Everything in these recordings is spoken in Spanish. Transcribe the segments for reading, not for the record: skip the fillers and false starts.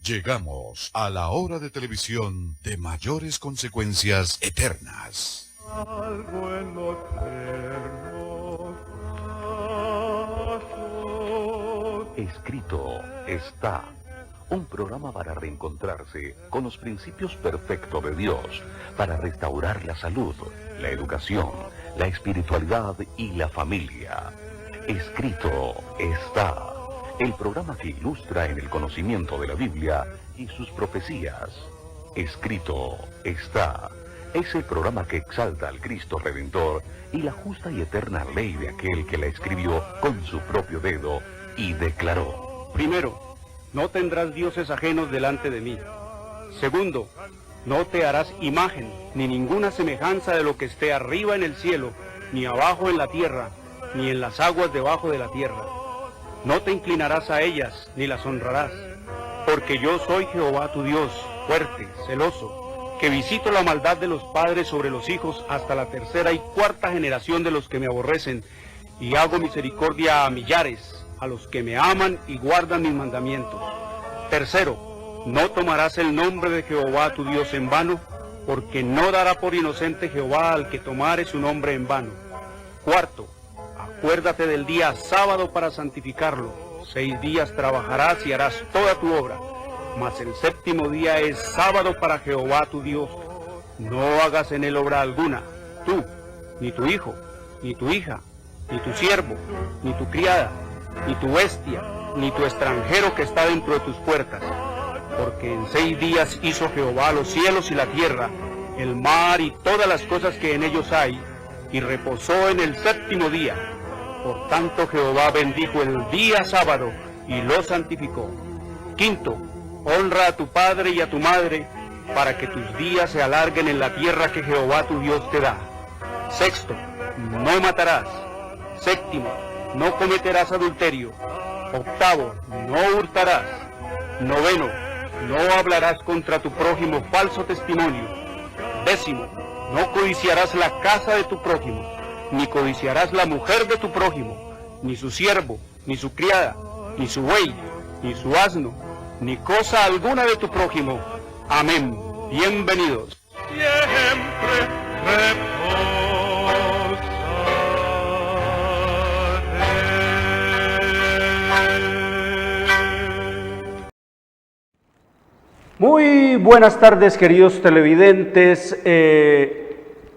Llegamos a la hora de televisión de mayores consecuencias eternas. Algo en los eternos brazos. Escrito está. Un programa para reencontrarse con los principios perfectos de Dios, para restaurar la salud, la educación, la espiritualidad y la familia. Escrito está. El programa que ilustra en el conocimiento de la Biblia y sus profecías. Escrito está. Es el programa que exalta al Cristo Redentor y la justa y eterna ley de aquel que la escribió con su propio dedo y declaró. Primero, no tendrás dioses ajenos delante de mí. Segundo, no te harás imagen, ni ninguna semejanza de lo que esté arriba en el cielo, ni abajo en la tierra, ni en las aguas debajo de la tierra. No te inclinarás a ellas, ni las honrarás, porque yo soy Jehová tu Dios, fuerte, celoso, que visito la maldad de los padres sobre los hijos hasta la tercera y cuarta generación de los que me aborrecen, y hago misericordia a millares, a los que me aman y guardan mis mandamientos. Tercero, no tomarás el nombre de Jehová tu Dios en vano, porque no dará por inocente Jehová al que tomare su nombre en vano. Cuarto, acuérdate del día sábado para santificarlo. 6 días trabajarás y harás toda tu obra, mas el séptimo día es sábado para Jehová tu Dios. No hagas en él obra alguna, tú, ni tu hijo, ni tu hija, ni tu siervo, ni tu criada, ni tu bestia, ni tu extranjero que está dentro de tus puertas. Porque en 6 días hizo Jehová los cielos y la tierra, el mar y todas las cosas que en ellos hay, y reposó en el séptimo día. Por tanto Jehová bendijo el día sábado y lo santificó. Quinto, honra a tu padre y a tu madre, para que tus días se alarguen en la tierra que Jehová tu Dios te da. Sexto, no matarás. Séptimo, no cometerás adulterio. Octavo, no hurtarás. Noveno, no hablarás contra tu prójimo falso testimonio. Décimo, no codiciarás la casa de tu prójimo, ni codiciarás la mujer de tu prójimo, ni su siervo, ni su criada, ni su buey, ni su asno, ni cosa alguna de tu prójimo. Amén. Bienvenidos. Siempre reposaré. Muy buenas tardes, queridos televidentes.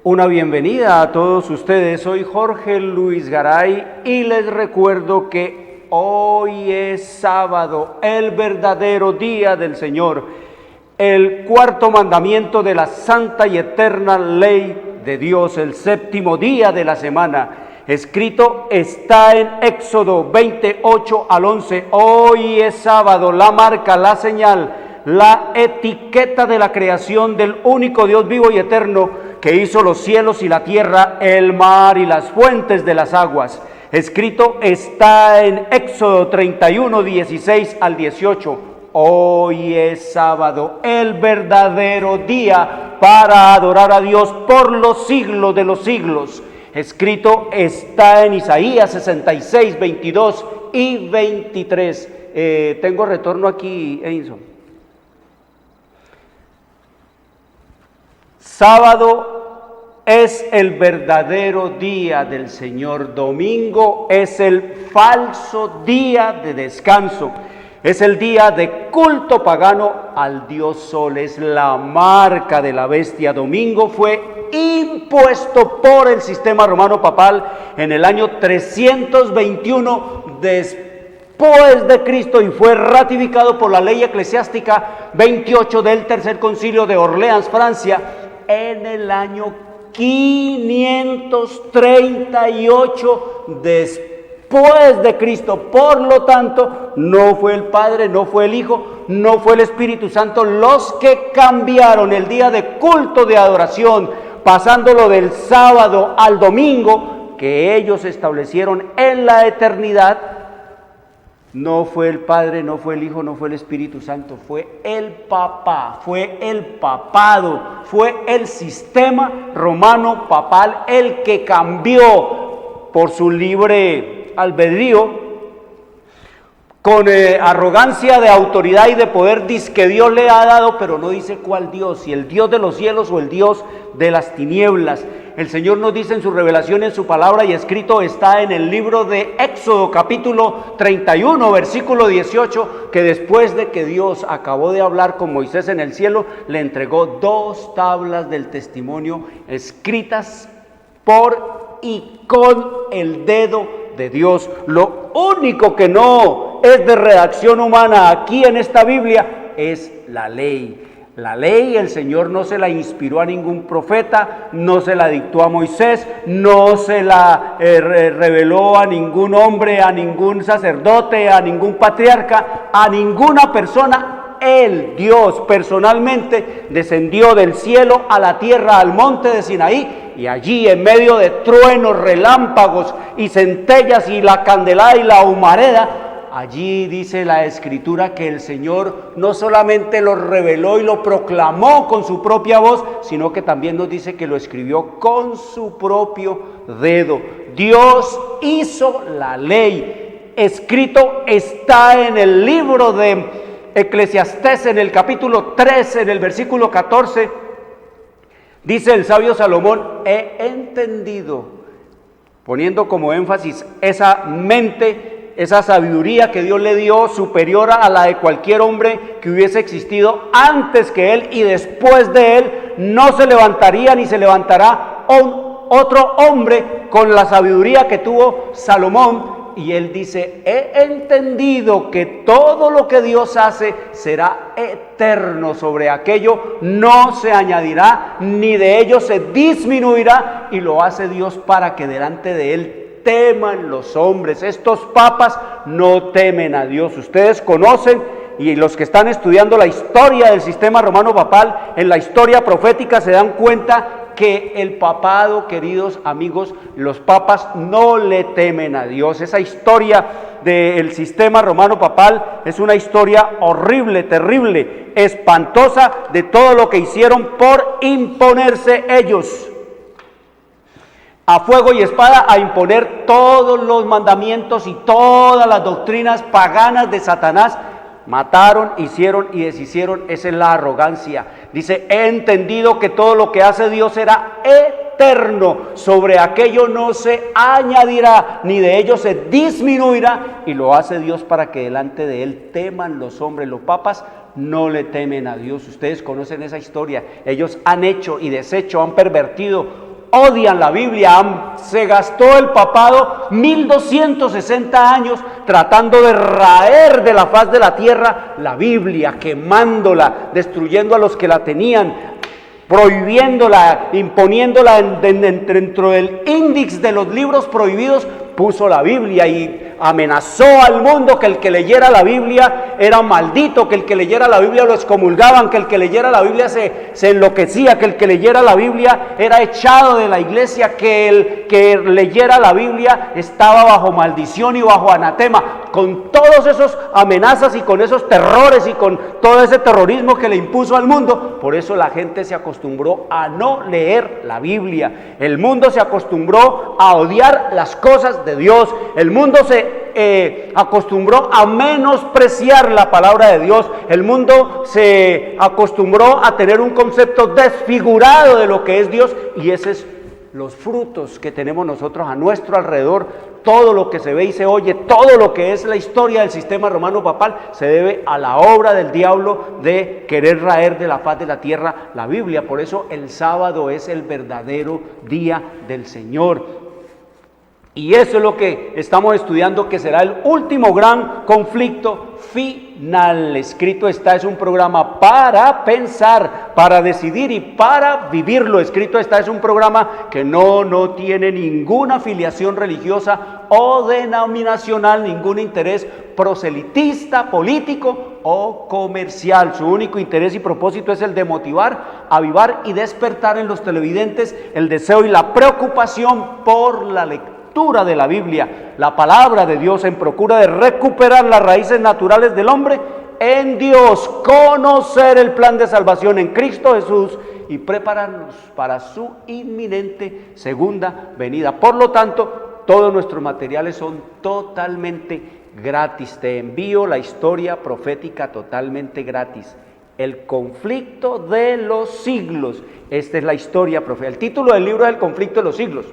Una bienvenida a todos ustedes. Soy Jorge Luis Garay y les recuerdo que hoy es sábado, el verdadero día del Señor, el cuarto mandamiento de la santa y eterna ley de Dios, el séptimo día de la semana. Escrito está en Éxodo 28 al 11. Hoy es sábado, la marca, la señal, la etiqueta de la creación del único Dios vivo y eterno, que hizo los cielos y la tierra, el mar y las fuentes de las aguas. Escrito está en Éxodo 31, 16 al 18. Hoy es sábado, el verdadero día para adorar a Dios por los siglos de los siglos. Escrito está en Isaías 66, 22 y 23. Tengo retorno aquí, Edison. Sábado es el verdadero día del Señor. Domingo es el falso día de descanso. Es el día de culto pagano al dios Sol. Es la marca de la bestia. Domingo fue impuesto por el sistema romano papal en el año 321 después de Cristo y fue ratificado por la ley eclesiástica 28 del Tercer Concilio de Orleans, Francia, en el año 538 después de Cristo. Por lo tanto, no fue el Padre, no fue el Hijo, no fue el Espíritu Santo los que cambiaron el día de culto de adoración, pasándolo del sábado al domingo, que ellos establecieron en la eternidad. No fue el Padre, no fue el Hijo, no fue el Espíritu Santo, fue el Papa, fue el papado, fue el sistema romano papal el que cambió por su libre albedrío con arrogancia de autoridad y de poder, dice que Dios le ha dado, pero no dice cuál Dios, si el Dios de los cielos o el Dios de las tinieblas. El Señor nos dice en su revelación, en su palabra, y escrito está en el libro de Éxodo, capítulo 31, versículo 18, que después de que Dios acabó de hablar con Moisés en el cielo, le entregó 2 tablas del testimonio escritas por y con el dedo de Dios. Lo único que no es de redacción humana aquí en esta Biblia es la ley. La ley el Señor no se la inspiró a ningún profeta, no se la dictó a Moisés, no se la reveló a ningún hombre, a ningún sacerdote, a ningún patriarca, a ninguna persona. Él, Dios, personalmente descendió del cielo a la tierra, al monte de Sinaí, y allí en medio de truenos, relámpagos y centellas y la candelada y la humareda, allí dice la Escritura que el Señor no solamente lo reveló y lo proclamó con su propia voz, sino que también nos dice que lo escribió con su propio dedo. Dios hizo la ley. Escrito está en el libro de Eclesiastés, en el capítulo 13, en el versículo 14, dice el sabio Salomón: he entendido, poniendo como énfasis esa mente, esa sabiduría que Dios le dio, superior a la de cualquier hombre que hubiese existido antes que él y después de él, no se levantaría ni se levantará otro hombre con la sabiduría que tuvo Salomón. Y él dice: he entendido que todo lo que Dios hace será eterno, sobre aquello no se añadirá, ni de ello se disminuirá, y lo hace Dios para que delante de él teman los hombres. Estos papas no temen a Dios. Ustedes conocen, y los que están estudiando la historia del sistema romano papal, en la historia profética se dan cuenta que el papado, queridos amigos, los papas no le temen a Dios. Esa historia del sistema romano papal es una historia horrible, terrible, espantosa, de todo lo que hicieron por imponerse ellos a fuego y espada, a imponer todos los mandamientos y todas las doctrinas paganas de Satanás. Mataron, hicieron y deshicieron. Esa es la arrogancia. Dice: he entendido que todo lo que hace Dios será eterno, sobre aquello no se añadirá, ni de ello se disminuirá, y lo hace Dios para que delante de él teman los hombres. Los papas no le temen a Dios. Ustedes conocen esa historia. Ellos han hecho y deshecho, han pervertido, odian la Biblia. Se gastó el papado 1260 años tratando de raer de la faz de la tierra la Biblia, quemándola, destruyendo a los que la tenían, prohibiéndola, imponiéndola dentro del índice de los libros prohibidos. Puso la Biblia y amenazó al mundo que el que leyera la Biblia era maldito, que el que leyera la Biblia lo excomulgaban, que el que leyera la Biblia se enloquecía, que el que leyera la Biblia era echado de la iglesia, que el que leyera la Biblia estaba bajo maldición y bajo anatema. Con todos esos amenazas y con esos terrores y con todo ese terrorismo que le impuso al mundo, por eso la gente se acostumbró a no leer la Biblia. El mundo se acostumbró a odiar las cosas de Dios. El mundo se acostumbró a menospreciar la palabra de Dios. El mundo se acostumbró a tener un concepto desfigurado de lo que es Dios, y ese es los frutos que tenemos nosotros a nuestro alrededor. Todo lo que se ve y se oye, todo lo que es la historia del sistema romano papal, se debe a la obra del diablo de querer raer de la faz de la tierra la Biblia. Por eso el sábado es el verdadero día del Señor. Y eso es lo que estamos estudiando, que será el último gran conflicto final. Escrito está, es un programa para pensar, para decidir y para vivirlo. Escrito está, es un programa que no tiene ninguna afiliación religiosa o denominacional, ningún interés proselitista, político o comercial. Su único interés y propósito es el de motivar, avivar y despertar en los televidentes el deseo y la preocupación por la lectura de la Biblia, la palabra de Dios, en procura de recuperar las raíces naturales del hombre en Dios, conocer el plan de salvación en Cristo Jesús y prepararnos para su inminente segunda venida. Por lo tanto, todos nuestros materiales son totalmente gratis. Te envío la historia profética totalmente gratis. El conflicto de los siglos. Esta es la historia profética. El título del libro es El conflicto de los siglos.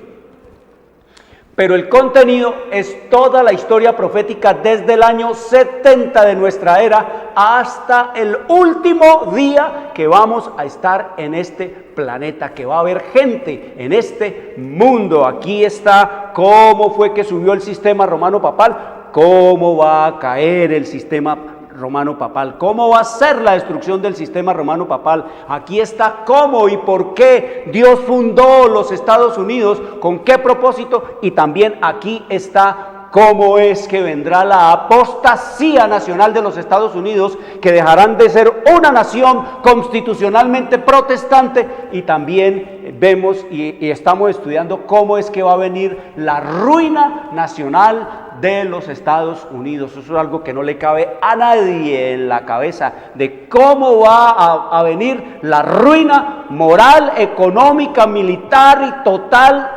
Pero el contenido es toda la historia profética desde el año 70 de nuestra era hasta el último día que vamos a estar en este planeta, que va a haber gente en este mundo. Aquí está cómo fue que subió el sistema romano papal, cómo va a caer el sistema romano papal, cómo va a ser la destrucción del sistema romano papal. Aquí está cómo y por qué Dios fundó los Estados Unidos, con qué propósito, y también aquí está cómo es que vendrá la apostasía nacional de los Estados Unidos, que dejarán de ser una nación constitucionalmente protestante, y también vemos y estamos estudiando cómo es que va a venir la ruina nacional de los Estados Unidos. Eso es algo que no le cabe a nadie en la cabeza, de cómo va a venir la ruina moral, económica, militar y total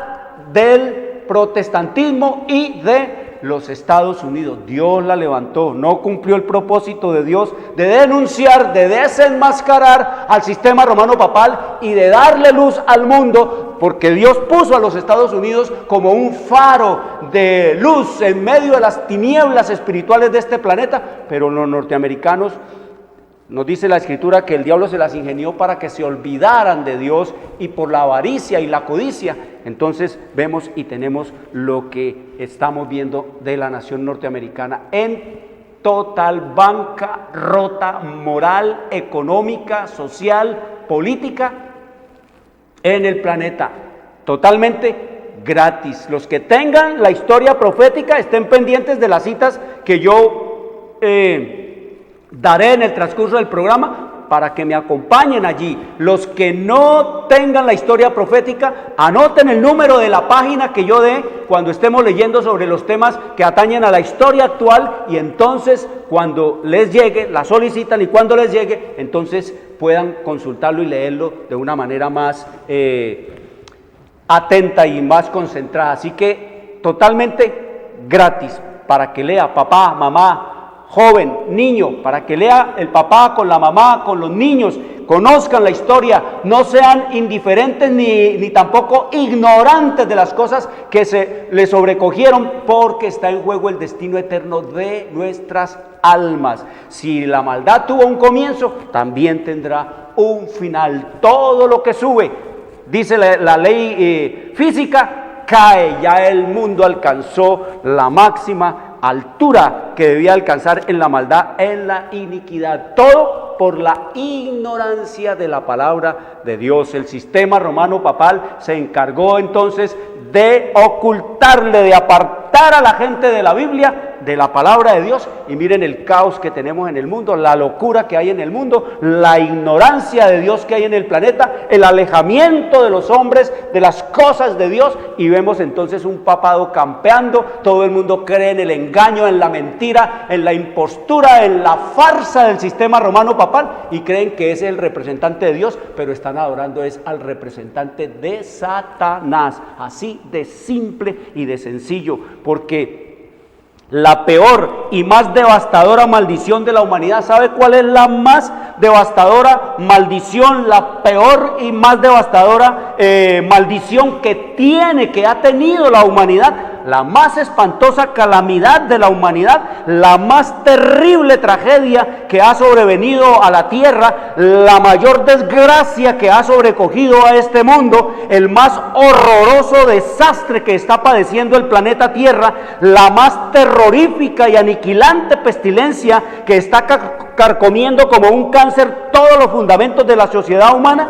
del protestantismo y de los Estados Unidos. Dios la levantó, no cumplió el propósito de Dios de denunciar, de desenmascarar al sistema romano papal y de darle luz al mundo, porque Dios puso a los Estados Unidos como un faro de luz en medio de las tinieblas espirituales de este planeta. Pero los norteamericanos, nos dice la Escritura que el diablo se las ingenió para que se olvidaran de Dios, y por la avaricia y la codicia, entonces vemos y tenemos lo que estamos viendo de la nación norteamericana en total bancarrota moral, económica, social, política en el planeta, totalmente gratis. Los que tengan la historia profética estén pendientes de las citas que yo daré en el transcurso del programa para que me acompañen allí. Los que no tengan la historia profética, anoten el número de la página que yo dé cuando estemos leyendo sobre los temas que atañen a la historia actual, y entonces cuando les llegue, la solicitan, y cuando les llegue, entonces puedan consultarlo y leerlo de una manera más atenta y más concentrada. Así que totalmente gratis, para que lea papá, mamá, joven, niño, para que lea el papá con la mamá, con los niños, conozcan la historia, no sean indiferentes ni tampoco ignorantes de las cosas que se les sobrecogieron, porque está en juego el destino eterno de nuestras almas. Si la maldad tuvo un comienzo, también tendrá un final. Todo lo que sube, dice la ley física, cae. Ya el mundo alcanzó la máxima altura que debía alcanzar en la maldad, en la iniquidad, todo por la ignorancia de la palabra de Dios. El sistema romano papal se encargó entonces de ocultarle, de apartar a la gente de la Biblia, de la palabra de Dios. Y miren el caos que tenemos en el mundo, la locura que hay en el mundo, la ignorancia de Dios que hay en el planeta, el alejamiento de los hombres de las cosas de Dios, y vemos entonces un papado campeando. Todo el mundo cree en el engaño, en la mentira, en la impostura, en la farsa del sistema romano papal, y creen que es el representante de Dios, pero están adorando es al representante de Satanás. Así de simple y de sencillo, porque la peor y más devastadora maldición de la humanidad, ¿sabe cuál es la más devastadora maldición? La peor y más devastadora maldición que ha tenido la humanidad, la más espantosa calamidad de la humanidad, la más terrible tragedia que ha sobrevenido a la tierra, la mayor desgracia que ha sobrecogido a este mundo, el más horroroso desastre que está padeciendo el planeta Tierra, la más terrorífica y aniquilante pestilencia que está carcomiendo como un cáncer todos los fundamentos de la sociedad humana,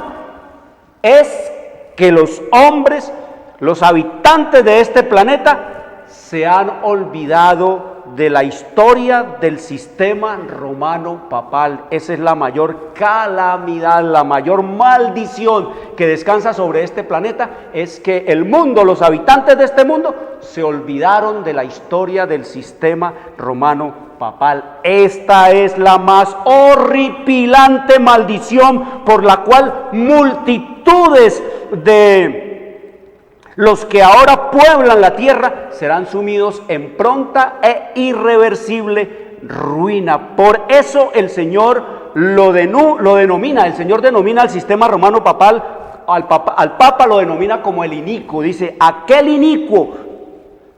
es que los hombres, los habitantes de este planeta, se han olvidado de la historia del sistema romano papal. Esa es la mayor calamidad, la mayor maldición que descansa sobre este planeta, es que el mundo, los habitantes de este mundo, se olvidaron de la historia del sistema romano papal. Esta es la más horripilante maldición por la cual multitudes de Los que ahora pueblan la tierra serán sumidos en pronta e irreversible ruina. Por eso el Señor lo denomina, el Señor denomina al sistema romano papal, al Papa lo denomina como el inicuo. Dice, aquel inicuo,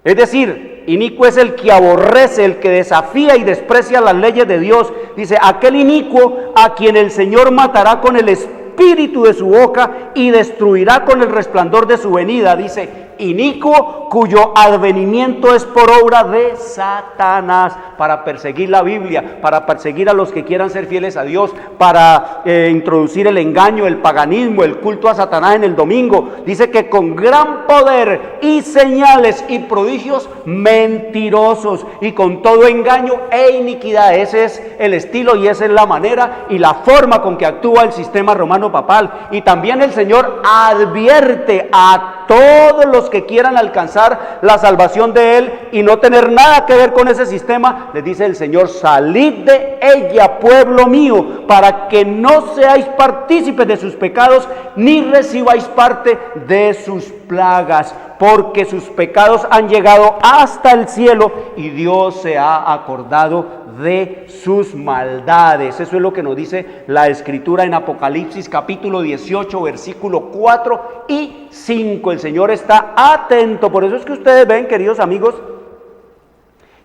es decir, inicuo es el que aborrece, el que desafía y desprecia las leyes de Dios. Dice, aquel inicuo a quien el Señor matará con el espíritu de su boca y destruirá con el resplandor de su venida. Dice, inicuo cuyo advenimiento es por obra de Satanás, para perseguir la Biblia, para perseguir a los que quieran ser fieles a Dios, para introducir el engaño, el paganismo, el culto a Satanás en el domingo. Dice que con gran poder y señales y prodigios mentirosos y con todo engaño e iniquidad. Ese es el estilo y esa es la manera y la forma con que actúa el sistema romano papal. Y también el Señor advierte a todos los que quieran alcanzar la salvación de Él y no tener nada que ver con ese sistema, les dice el Señor, salid de ella, pueblo mío, para que no seáis partícipes de sus pecados, ni recibáis parte de sus plagas, porque sus pecados han llegado hasta el cielo y Dios se ha acordado de sus maldades. Eso es lo que nos dice la Escritura en Apocalipsis capítulo 18, versículo 4 y 5. El Señor está atento. Por eso es que ustedes ven, queridos amigos,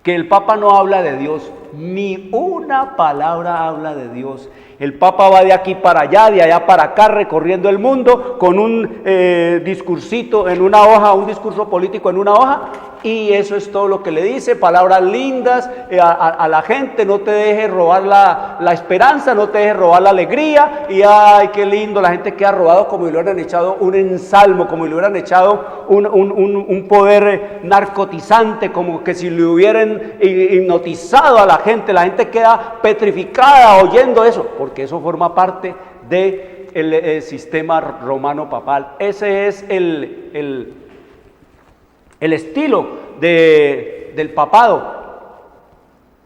que el Papa no habla de Dios, ni una palabra habla de Dios. El Papa va de aquí para allá, de allá para acá, recorriendo el mundo con un discursito en una hoja, un discurso político en una hoja, y eso es todo lo que le dice, palabras lindas a la gente. No te dejes robar la esperanza, no te dejes robar la alegría, y ay, qué lindo, la gente queda robado como si le hubieran echado un ensalmo, como si le hubieran echado un poder narcotizante, como que si le hubieran hipnotizado a la gente queda petrificada oyendo eso, porque eso forma parte del sistema romano papal. Ese es el estilo del papado,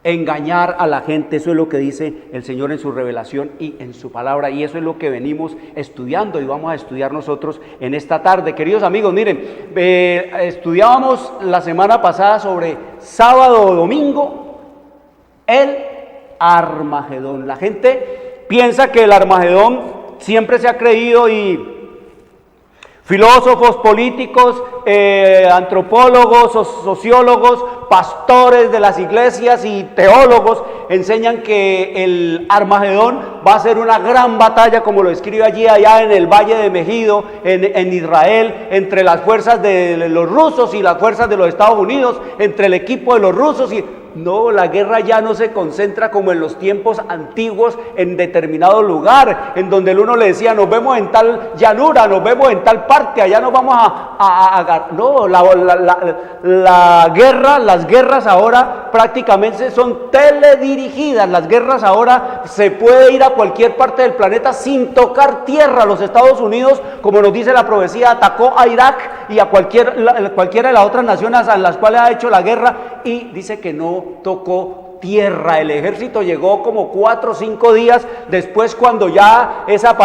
engañar a la gente. Eso es lo que dice el Señor en su revelación y en su palabra, y eso es lo que venimos estudiando y vamos a estudiar nosotros en esta tarde. Queridos amigos, miren, estudiábamos la semana pasada sobre sábado o domingo el Armagedón. La gente piensa que el Armagedón siempre se ha creído, y filósofos, políticos, antropólogos, sociólogos, pastores de las iglesias y teólogos enseñan que el Armagedón va a ser una gran batalla, como lo escribe allá en el Valle de Megido, en Israel, entre las fuerzas de los rusos y las fuerzas de los Estados Unidos, entre el equipo de los rusos y... No, la guerra ya no se concentra como en los tiempos antiguos en determinado lugar, en donde el uno le decía, nos vemos en tal llanura, nos vemos en tal parte, allá nos vamos a no, las guerras ahora prácticamente son teledirigidas. Las guerras ahora se puede ir a cualquier parte del planeta sin tocar tierra. Los Estados Unidos, como nos dice la profecía, atacó a Irak y a cualquiera de las otras naciones a las cuales ha hecho la guerra, y dice que no tocó tierra. El ejército llegó como 4 o 5 días después, cuando ya esa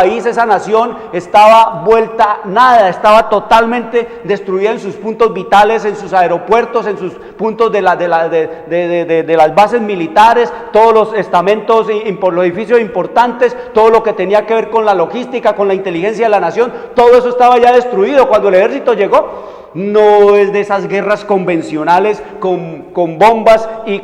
nación estaba vuelta nada, estaba totalmente destruida en sus puntos vitales, en sus aeropuertos, en sus puntos de las bases militares, todos los estamentos, los edificios importantes, todo lo que tenía que ver con la logística, con la inteligencia de la nación, todo eso estaba ya destruido cuando el ejército llegó. No es de esas guerras convencionales con bombas y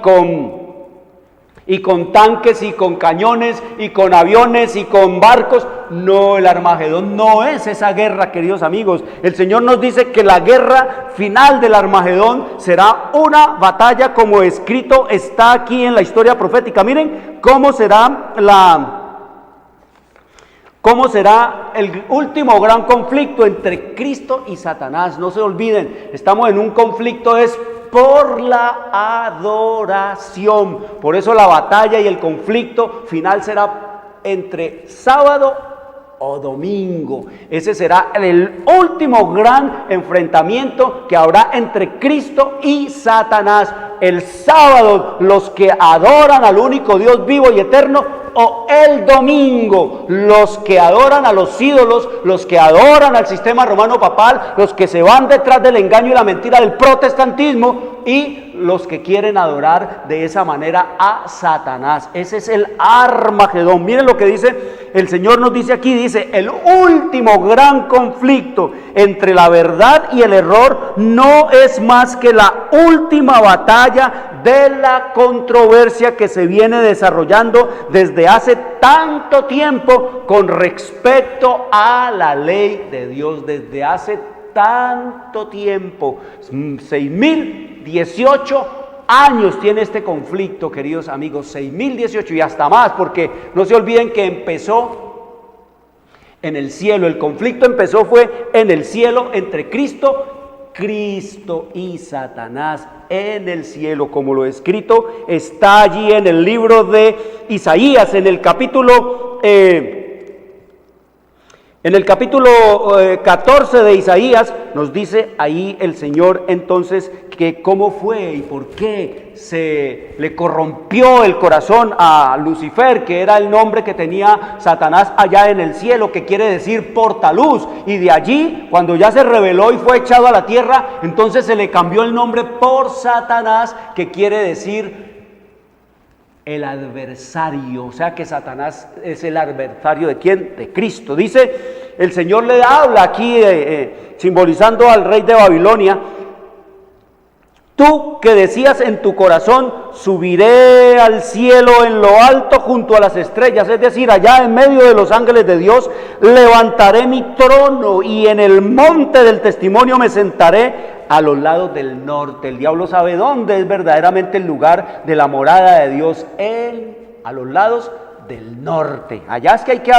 con tanques y con cañones y con aviones y con barcos. No, el Armagedón no es esa guerra, queridos amigos. El Señor nos dice que la guerra final del Armagedón será una batalla como escrito está aquí en la historia profética. Miren cómo será el último gran conflicto entre Cristo y Satanás. No se olviden, estamos en un conflicto por la adoración. Por eso la batalla y el conflicto final será entre sábado o domingo. Ese será el último gran enfrentamiento que habrá entre Cristo y Satanás. El sábado, los que adoran al único Dios vivo y eterno o el domingo. Los que adoran a los ídolos, los que adoran al sistema romano papal, los que se van detrás del engaño y la mentira del protestantismo, y los que quieren adorar de esa manera a Satanás. Ese es el Armagedón. Miren lo que dice el Señor, nos dice aquí, dice: el último gran conflicto entre la verdad y el error no es más que la última batalla de la controversia que se viene desarrollando desde hace tanto tiempo con respecto a la ley de Dios, desde hace tanto tiempo. 6018 años tiene este conflicto, queridos amigos, 6018 y hasta más, porque no se olviden que empezó en el cielo. El conflicto empezó fue en el cielo entre Cristo y Satanás en el cielo, como lo escrito está allí en el libro de Isaías, en el capítulo 14 de Isaías, nos dice ahí el Señor entonces que cómo fue y por qué se le corrompió el corazón a Lucifer, que era el nombre que tenía Satanás allá en el cielo, que quiere decir portaluz, y de allí, cuando ya se rebeló y fue echado a la tierra, entonces se le cambió el nombre por Satanás, que quiere decir el adversario. O sea que Satanás es el adversario ¿de quién? De Cristo. Dice, el Señor le habla aquí simbolizando al rey de Babilonia: tú que decías en tu corazón, subiré al cielo en lo alto junto a las estrellas, es decir, allá en medio de los ángeles de Dios, levantaré mi trono y en el monte del testimonio me sentaré a los lados del norte. El diablo sabe dónde es verdaderamente el lugar de la morada de Dios, a los lados del norte. Allá es que hay que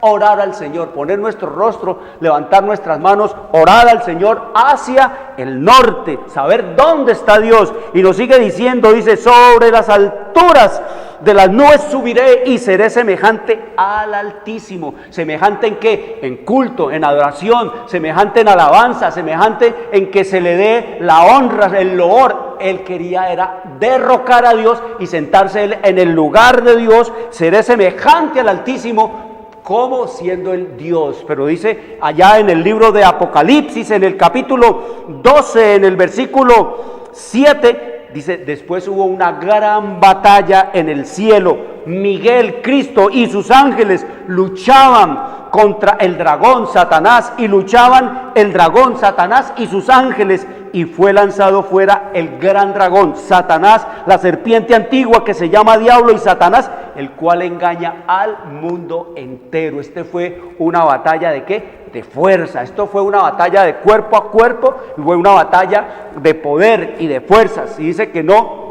orar al Señor, poner nuestro rostro, levantar nuestras manos, orar al Señor hacia el norte, saber dónde está Dios. Y nos sigue diciendo, dice: sobre las alturas de las nubes subiré y seré semejante al Altísimo. ¿Semejante en qué? En culto, en adoración, semejante en alabanza, semejante en que se le dé la honra, el loor. Él quería era derrocar a Dios y sentarse él en el lugar de Dios. Seré semejante al Altísimo, como siendo el Dios. Pero dice allá en el libro de Apocalipsis, en el capítulo 12, en el versículo 7, dice: después hubo una gran batalla en el cielo. Miguel, Cristo y sus ángeles luchaban contra el dragón Satanás, y luchaban el dragón Satanás y sus ángeles, y fue lanzado fuera el gran dragón, Satanás, la serpiente antigua que se llama Diablo y Satanás, el cual engaña al mundo entero. Este fue una batalla ¿de qué? De fuerza. Esto fue una batalla de cuerpo a cuerpo, y fue una batalla de poder y de fuerzas. Y dice que no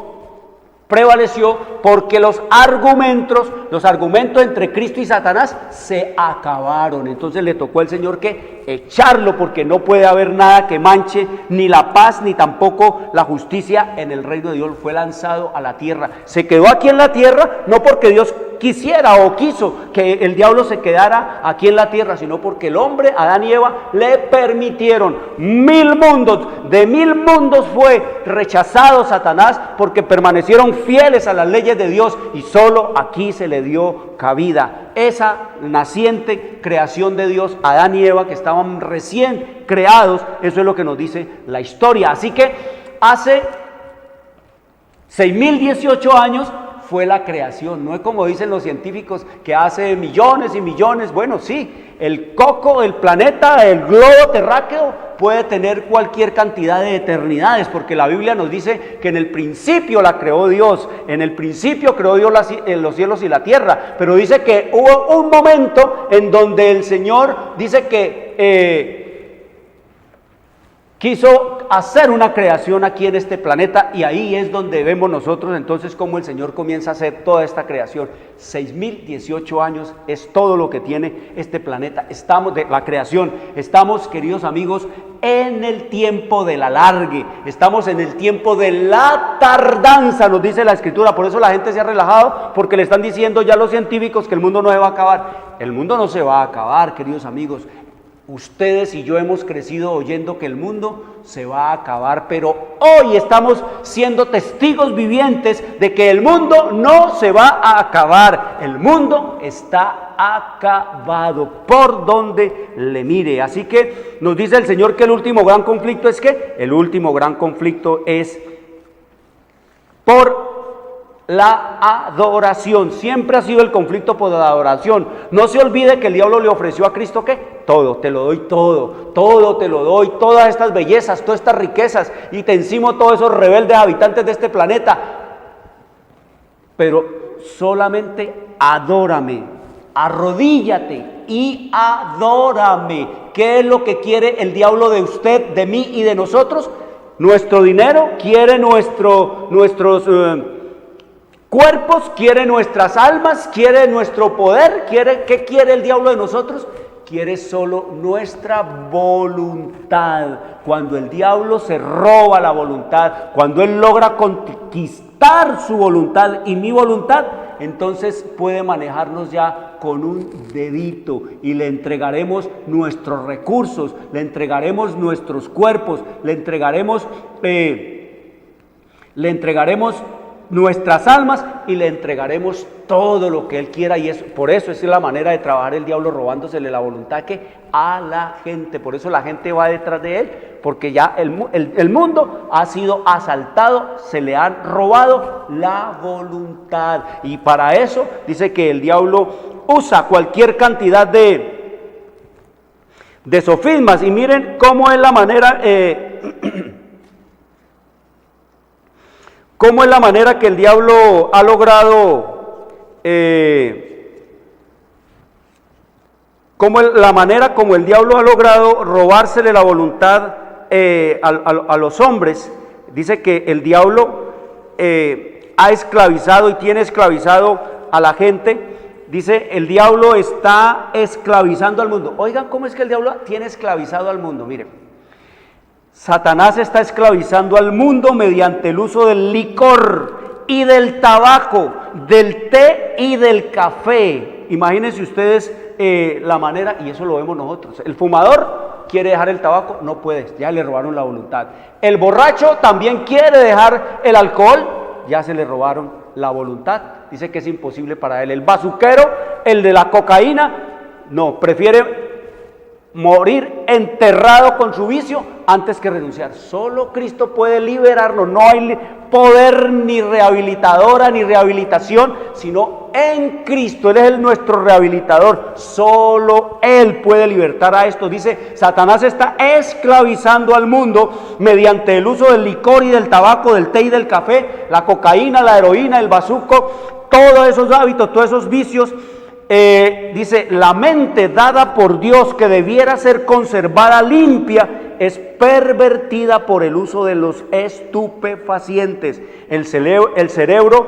prevaleció porque los argumentos entre Cristo y Satanás se acabaron. Entonces le tocó al Señor que echarlo, porque no puede haber nada que manche ni la paz ni tampoco la justicia en el reino de Dios. Fue lanzado a la tierra, se quedó aquí en la tierra, no porque Dios quisiera o quiso que el diablo se quedara aquí en la tierra, sino porque el hombre, Adán y Eva, le permitieron. 1000 mundos, de 1000 mundos fue rechazado Satanás porque permanecieron fieles a las leyes de Dios, y solo aquí se le dio cabida. Esa naciente creación de Dios, Adán y Eva, que estaban recién creados, eso es lo que nos dice la historia. Así que hace 6018 años fue la creación. No es como dicen los científicos que hace millones y millones. Bueno, sí, el coco, el planeta, el globo terráqueo puede tener cualquier cantidad de eternidades, porque la Biblia nos dice que en el principio la creó Dios, en el principio creó Dios los cielos y la tierra, pero dice que hubo un momento en donde el Señor dice que quiso hacer una creación aquí en este planeta, y ahí es donde vemos nosotros entonces cómo el Señor comienza a hacer toda esta creación. 6018 años es todo lo que tiene este planeta. Estamos de la creación, estamos, queridos amigos, en el tiempo del alargue, estamos en el tiempo de la tardanza, nos dice la Escritura. Por eso la gente se ha relajado, porque le están diciendo ya los científicos que el mundo no se va a acabar. El mundo no se va a acabar, queridos amigos. Ustedes y yo hemos crecido oyendo que el mundo se va a acabar, pero hoy estamos siendo testigos vivientes de que el mundo no se va a acabar. El mundo está acabado por donde le mire. Así que nos dice el Señor que el último gran conflicto es ¿qué? El último gran conflicto es por la adoración. Siempre ha sido el conflicto por la adoración. No se olvide que el diablo le ofreció a Cristo ¿qué? Todo, te lo doy todo te lo doy, todas estas bellezas, todas estas riquezas, y te encimo todos esos rebeldes habitantes de este planeta. Pero solamente adórame, arrodíllate y adórame. ¿Qué es lo que quiere el diablo de usted, de mí y de nosotros? Nuestro dinero, quiere nuestros cuerpos, quiere nuestras almas, quiere nuestro poder, ¿qué quiere el diablo de nosotros? Quiere solo nuestra voluntad. Cuando el diablo se roba la voluntad, cuando él logra conquistar su voluntad y mi voluntad, entonces puede manejarnos ya con un dedito y le entregaremos nuestros recursos, le entregaremos nuestros cuerpos, le entregaremos nuestras almas y le entregaremos todo lo que él quiera, y por eso es la manera de trabajar el diablo, robándosele la voluntad que a la gente. Por eso la gente va detrás de él, porque ya el mundo ha sido asaltado, se le han robado la voluntad, y para eso dice que el diablo usa cualquier cantidad de sofismas. Y miren cómo es la manera ¿cómo es la manera que el diablo ha logrado, como el diablo ha logrado robársele la voluntad a los hombres? Dice que el diablo ha esclavizado y tiene esclavizado a la gente. Dice, el diablo está esclavizando al mundo. Oigan, ¿cómo es que el diablo tiene esclavizado al mundo? Miren. Satanás está esclavizando al mundo mediante el uso del licor y del tabaco, del té y del café. Imagínense ustedes la manera, y eso lo vemos nosotros. El fumador quiere dejar el tabaco, no puede, ya le robaron la voluntad. El borracho también quiere dejar el alcohol, ya se le robaron la voluntad. Dice que es imposible para él. El bazuquero, el de la cocaína, no, prefiere morir enterrado con su vicio antes que renunciar. Solo Cristo puede liberarnos. No hay poder ni rehabilitadora ni rehabilitación sino en Cristo. Él es nuestro rehabilitador. Solo Él puede libertar a esto. Dice, Satanás está esclavizando al mundo mediante el uso del licor y del tabaco, del té y del café, la cocaína, la heroína, el bazuco, todos esos hábitos, todos esos vicios. Dice, la mente dada por Dios, que debiera ser conservada limpia, es pervertida por el uso de los estupefacientes. El cerebro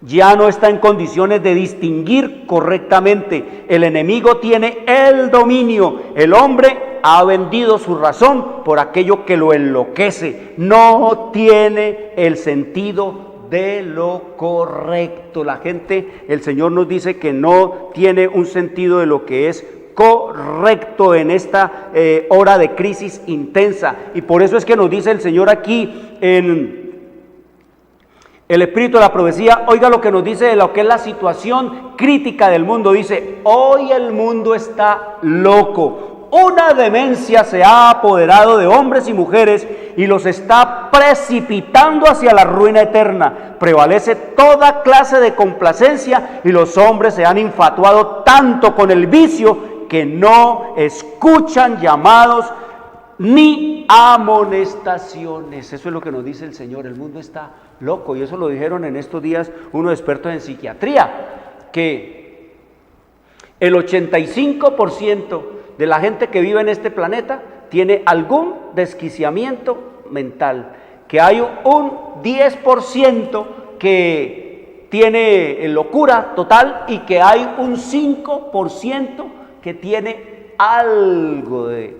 ya no está en condiciones de distinguir correctamente. El enemigo tiene el dominio. El hombre ha vendido su razón por aquello que lo enloquece. No tiene el sentido de lo correcto. La gente, el Señor nos dice que no tiene un sentido de lo que es correcto en esta hora de crisis intensa. Y por eso es que nos dice el Señor aquí en el Espíritu de la Profecía, oiga lo que nos dice de lo que es la situación crítica del mundo. Dice, hoy el mundo está loco. Una demencia se ha apoderado de hombres y mujeres y los está precipitando hacia la ruina eterna. Prevalece toda clase de complacencia y los hombres se han infatuado tanto con el vicio que no escuchan llamados ni amonestaciones. Eso es lo que nos dice el Señor. El mundo está loco, y eso lo dijeron en estos días unos expertos en psiquiatría, que el 85% de la gente que vive en este planeta tiene algún desquiciamiento mental, que hay un 10% que tiene locura total y que hay un 5% que tiene algo de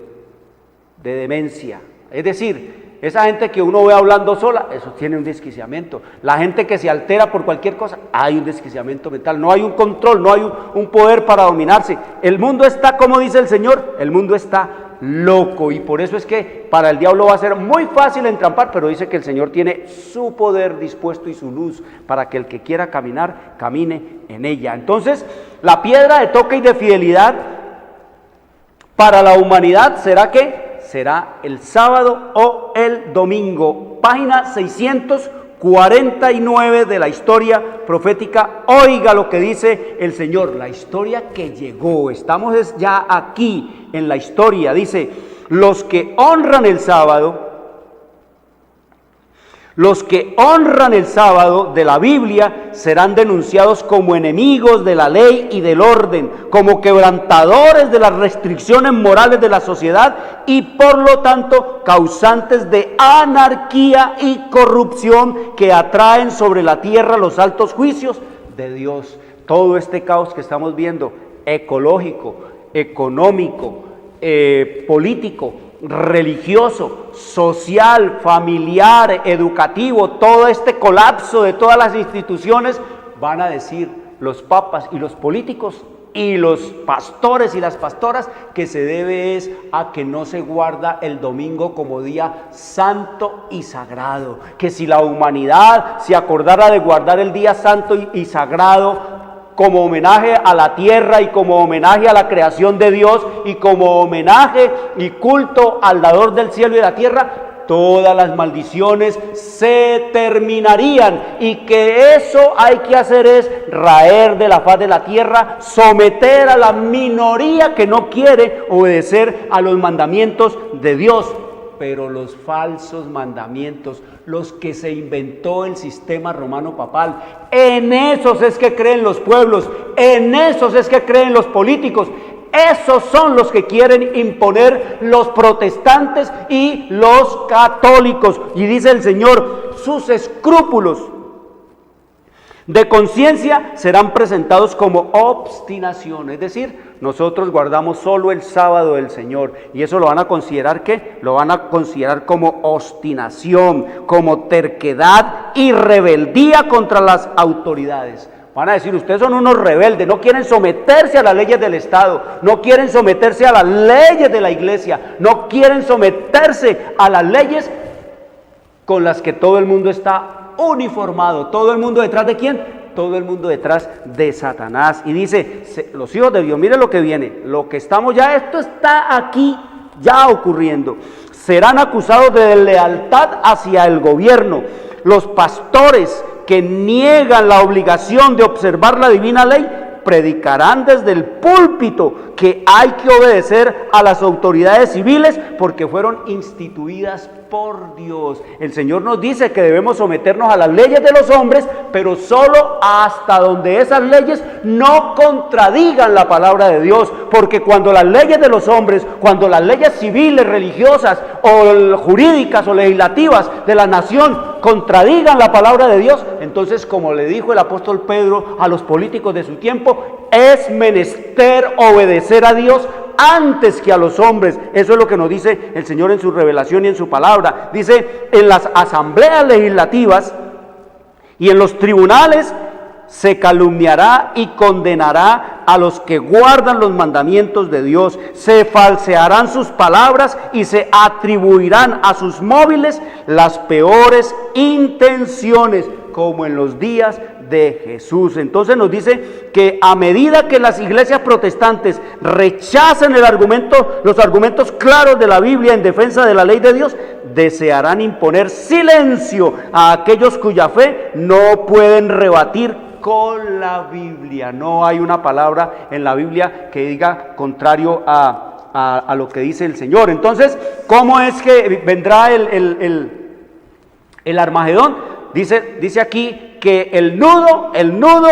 demencia. Es decir, esa gente que uno ve hablando sola, eso tiene un desquiciamiento. La gente que se altera por cualquier cosa, hay un desquiciamiento mental, no hay un control, no hay un poder para dominarse. El mundo está, como dice el Señor, el mundo está loco, y por eso es que para el diablo va a ser muy fácil entrampar, pero dice que el Señor tiene su poder dispuesto y su luz para que el que quiera caminar, camine en ella. Entonces, la piedra de toque y de fidelidad para la humanidad será ¿qué? Será el sábado o el domingo. Página 649 de la historia profética. Oiga lo que dice el Señor, la historia que llegó. Estamos ya aquí en la historia. Dice, los que honran el sábado de la Biblia serán denunciados como enemigos de la ley y del orden, como quebrantadores de las restricciones morales de la sociedad y por lo tanto causantes de anarquía y corrupción que atraen sobre la tierra los altos juicios de Dios. Todo este caos que estamos viendo, ecológico, económico, político, religioso, social, familiar, educativo, todo este colapso de todas las instituciones, van a decir los papas y los políticos y los pastores y las pastoras que se debe es a que no se guarda el domingo como día santo y sagrado, que si la humanidad se acordara de guardar el día santo y sagrado como homenaje a la tierra y como homenaje a la creación de Dios y como homenaje y culto al dador del cielo y de la tierra, todas las maldiciones se terminarían, y que eso hay que hacer es raer de la faz de la tierra, someter a la minoría que no quiere obedecer a los mandamientos de Dios. Pero los falsos mandamientos, los que se inventó el sistema romano papal, en esos es que creen los pueblos, en esos es que creen los políticos. Esos son los que quieren imponer los protestantes y los católicos. Y dice el Señor, sus escrúpulos de conciencia serán presentados como obstinación, es decir, nosotros guardamos solo el sábado del Señor, y eso lo van a considerar ¿qué? Lo van a considerar como obstinación, como terquedad y rebeldía contra las autoridades. Van a decir, ustedes son unos rebeldes, no quieren someterse a las leyes del Estado, no quieren someterse a las leyes de la iglesia, no quieren someterse a las leyes con las que todo el mundo está uniformado. ¿Todo el mundo detrás de quién? Todo el mundo detrás de Satanás. Y dice, los hijos de Dios, miren lo que viene, lo que estamos ya, esto está aquí ya ocurriendo. Serán acusados de lealtad hacia el gobierno. Los pastores que niegan la obligación de observar la divina ley predicarán desde el púlpito que hay que obedecer a las autoridades civiles porque fueron instituidas por Dios. El Señor nos dice que debemos someternos a las leyes de los hombres, pero solo hasta donde esas leyes no contradigan la palabra de Dios, porque cuando las leyes de los hombres, cuando las leyes civiles, religiosas o jurídicas o legislativas de la nación contradigan la palabra de Dios, entonces, como le dijo el apóstol Pedro a los políticos de su tiempo, es menester obedecer a Dios antes que a los hombres. Eso es lo que nos dice el Señor en su revelación y en su palabra. Dice, en las asambleas legislativas y en los tribunales se calumniará y condenará a los que guardan los mandamientos de Dios. Se falsearán sus palabras y se atribuirán a sus móviles las peores intenciones, como en los días de Jesús. Entonces nos dice que a medida que las iglesias protestantes rechacen los argumentos claros de la Biblia en defensa de la ley de Dios, desearán imponer silencio a aquellos cuya fe no pueden rebatir con la Biblia. No hay una palabra en la Biblia que diga contrario a lo que dice el Señor. Entonces, ¿cómo es que vendrá el Armagedón? Dice aquí que el nudo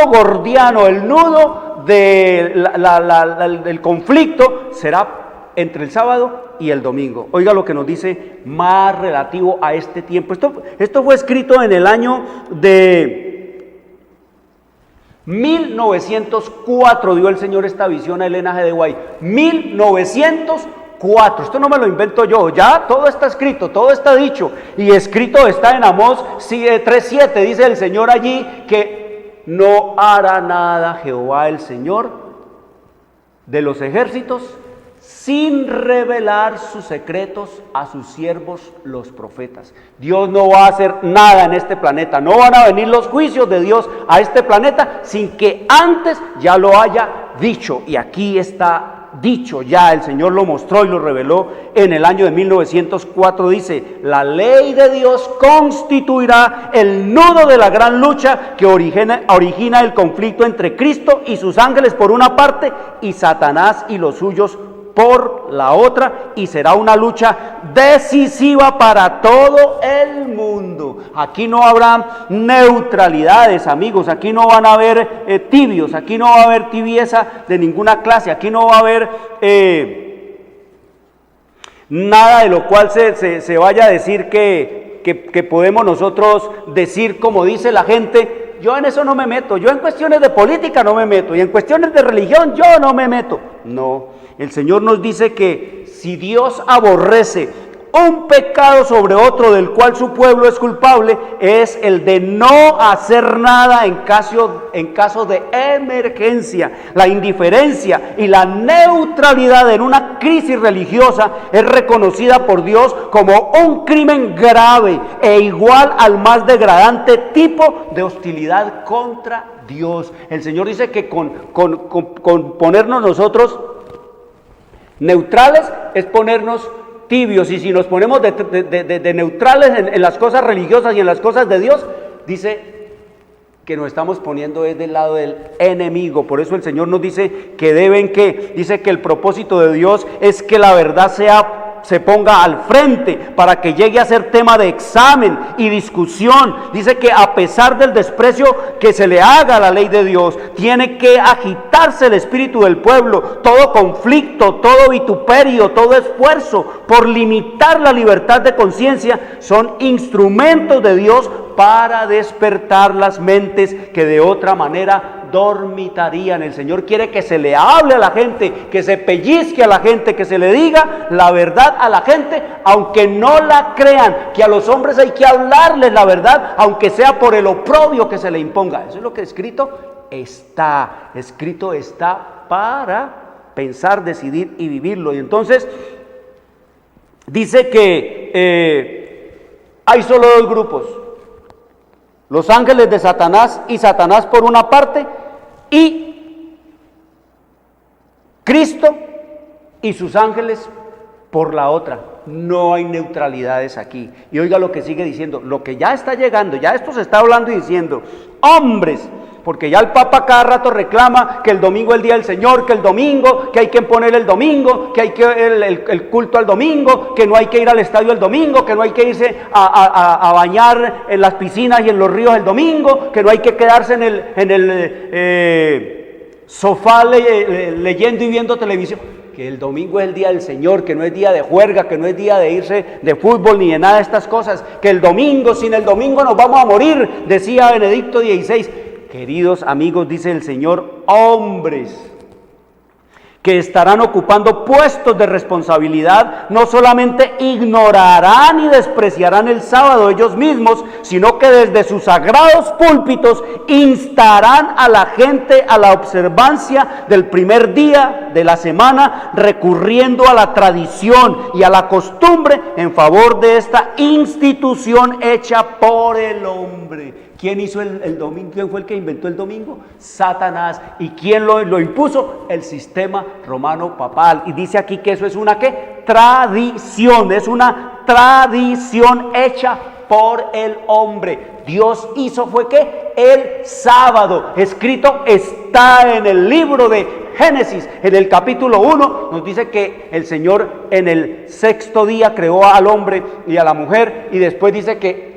gordiano, el nudo del conflicto será entre el sábado y el domingo. Oiga lo que nos dice más relativo a este tiempo. Esto fue escrito en el año de 1904, dio el Señor esta visión a Elena G. de White. 1904. 4. Esto no me lo invento yo, ya todo está escrito, todo está dicho. Y escrito está en Amós 3:7, dice el Señor allí que no hará nada Jehová el Señor de los ejércitos sin revelar sus secretos a sus siervos los profetas. Dios no va a hacer nada en este planeta, no van a venir los juicios de Dios a este planeta sin que antes ya lo haya dicho. Y aquí está dicho ya, el Señor lo mostró y lo reveló en el año de 1904, dice: la ley de Dios constituirá el nudo de la gran lucha que origina el conflicto entre Cristo y sus ángeles por una parte y Satanás y los suyos por la otra, y será una lucha decisiva para todo el mundo. Aquí no habrá neutralidades, amigos, aquí no van a haber tibios, aquí no va a haber tibieza de ninguna clase, aquí no va a haber nada de lo cual se vaya a decir que podemos nosotros decir como dice la gente: yo en eso no me meto, yo en cuestiones de política no me meto, y en cuestiones de religión yo no me meto. No, el Señor nos dice que si Dios aborrece un pecado sobre otro del cual su pueblo es culpable, es el de no hacer nada en caso de emergencia. La indiferencia y la neutralidad en una crisis religiosa es reconocida por Dios como un crimen grave e igual al más degradante tipo de hostilidad contra Dios. El Señor dice que con ponernos nosotros neutrales es ponernos tibios, y si nos ponemos de neutrales en las cosas religiosas y en las cosas de Dios, dice que nos estamos poniendo es del lado del enemigo. Por eso el Señor nos dice que dice que el propósito de Dios es que la verdad se ponga al frente para que llegue a ser tema de examen y discusión. Dice que a pesar del desprecio que se le haga a la ley de Dios, tiene que agitarse el espíritu del pueblo. Todo conflicto, todo vituperio, todo esfuerzo por limitar la libertad de conciencia son instrumentos de Dios para despertar las mentes que de otra manera dormitarían. El Señor quiere que se le hable a la gente, que se pellizque a la gente, que se le diga la verdad a la gente, aunque no la crean, que a los hombres hay que hablarles la verdad, aunque sea por el oprobio que se le imponga. Eso es lo que escrito está para pensar, decidir y vivirlo. Y entonces dice que hay solo dos grupos: los ángeles de Satanás y Satanás por una parte, y Cristo y sus ángeles por la otra. No hay neutralidades aquí. Y oiga lo que sigue diciendo, lo que ya está llegando, ya esto se está hablando y diciendo: hombres, porque ya el Papa cada rato reclama que el domingo es el día del Señor, que el domingo, que hay que poner el domingo, que hay que el culto al domingo, que no hay que ir al estadio el domingo, que no hay que irse a bañar en las piscinas y en los ríos el domingo, que no hay que quedarse en el sofá leyendo y viendo televisión, que el domingo es el día del Señor, que no es día de juerga, que no es día de irse de fútbol ni de nada de estas cosas, que el domingo, sin el domingo nos vamos a morir, decía Benedicto XVI. Queridos amigos, dice el Señor, hombres que estarán ocupando puestos de responsabilidad, no solamente ignorarán y despreciarán el sábado ellos mismos, sino que desde sus sagrados púlpitos instarán a la gente a la observancia del primer día de la semana, recurriendo a la tradición y a la costumbre en favor de esta institución hecha por el hombre. ¿Quién hizo el domingo? ¿Quién fue el que inventó el domingo? Satanás. ¿Y quién lo impuso? El sistema romano papal. Y dice aquí que eso es una ¿qué? Tradición. Es una tradición hecha por el hombre. Dios hizo fue ¿qué? El sábado. Escrito está en el libro de Génesis, en el capítulo 1, nos dice que el Señor en el sexto día creó al hombre y a la mujer, y después dice que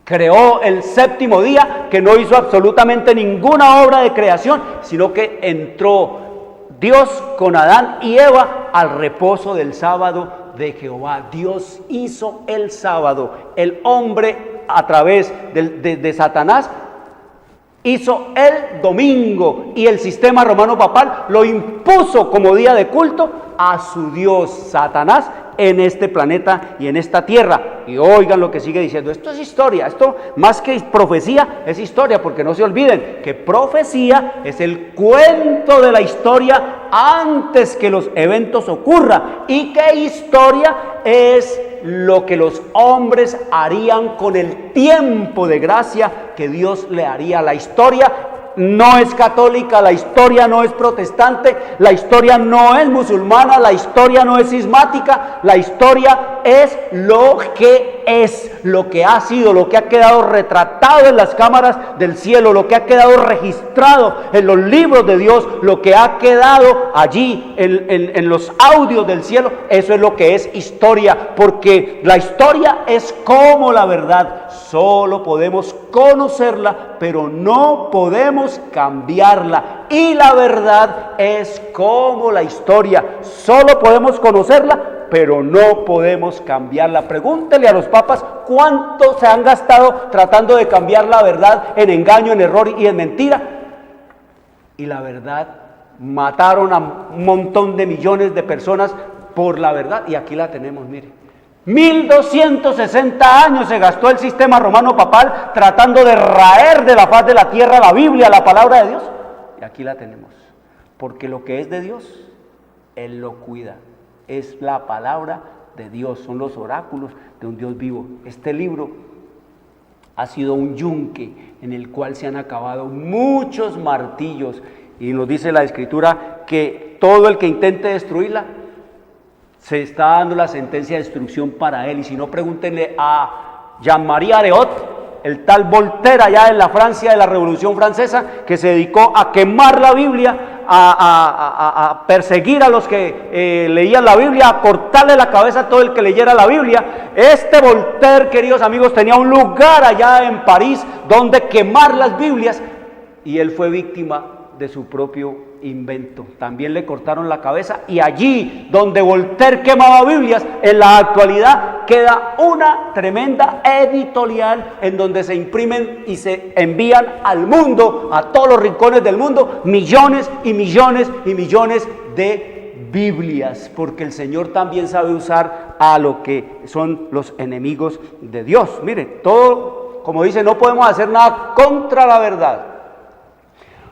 creó el séptimo día, que no hizo absolutamente ninguna obra de creación, sino que entró Dios con Adán y Eva al reposo del sábado de Jehová. Dios hizo el sábado. El hombre, a través de Satanás, hizo el domingo y el sistema romano papal lo impuso como día de culto a su Dios Satanás en este planeta y en esta tierra. Y oigan lo que sigue diciendo, esto es historia, esto más que profecía es historia, porque no se olviden que profecía es el cuento de la historia antes que los eventos ocurran, y que historia es lo que los hombres harían con el tiempo de gracia que Dios le haría a la historia. No es católica, la historia no es protestante, la historia no es musulmana, la historia no es cismática, la historia es lo que es, lo que ha sido, lo que ha quedado retratado en las cámaras del cielo, lo que ha quedado registrado en los libros de Dios, lo que ha quedado allí en los audios del cielo. Eso es lo que es historia, porque la historia es como la verdad. Solo podemos conocerla, pero no podemos cambiarla. Y la verdad es como la historia. Solo podemos conocerla, pero no podemos cambiarla. Pregúntele a los papas cuánto se han gastado tratando de cambiar la verdad en engaño, en error y en mentira. Y la verdad, mataron a un montón de millones de personas por la verdad. Y aquí la tenemos, mire. 1260 años se gastó el sistema romano papal tratando de raer de la faz de la tierra la Biblia, la palabra de Dios. Y aquí la tenemos. Porque lo que es de Dios, Él lo cuida. Es la palabra de Dios, son los oráculos de un Dios vivo. Este libro ha sido un yunque en el cual se han acabado muchos martillos. Y nos dice la Escritura que todo el que intente destruirla, se está dando la sentencia de destrucción para él. Y si no, pregúntenle a Jean-Marie Areot, el tal Voltaire allá en la Francia de la Revolución Francesa, que se dedicó a quemar la Biblia, a perseguir a los que leían la Biblia, a cortarle la cabeza a todo el que leyera la Biblia. Este Voltaire, queridos amigos, tenía un lugar allá en París donde quemar las Biblias, y él fue víctima de su propio invento. También le cortaron la cabeza, y allí donde Voltaire quemaba Biblias, en la actualidad queda una tremenda editorial en donde se imprimen y se envían al mundo, a todos los rincones del mundo, millones y millones y millones de Biblias, porque el Señor también sabe usar a lo que son los enemigos de Dios. Mire, todo, como dice, no podemos hacer nada contra la verdad.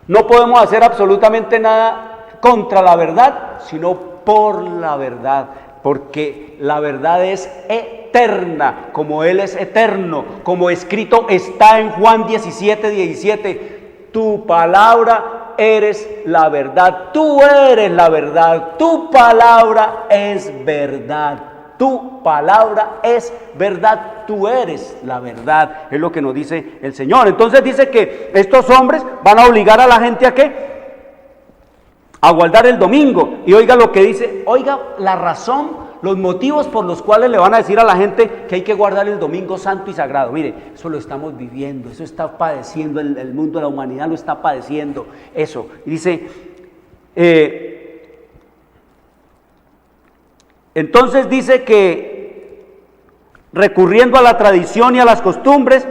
No podemos hacer absolutamente nada contra la verdad, sino por la verdad, porque la verdad es eterna, como Él es eterno, como escrito está en Juan 17:17, tu palabra eres la verdad, tú eres la verdad, tu palabra es verdad. Tu palabra es verdad, tú eres la verdad, es lo que nos dice el Señor. Entonces dice que estos hombres van a obligar a la gente ¿a qué? A guardar el domingo. Y oiga lo que dice, oiga la razón, los motivos por los cuales le van a decir a la gente que hay que guardar el domingo santo y sagrado. Mire, eso lo estamos viviendo, eso está padeciendo el mundo, la humanidad lo está padeciendo, eso. Y dice, entonces dice que recurriendo a la tradición y a las costumbres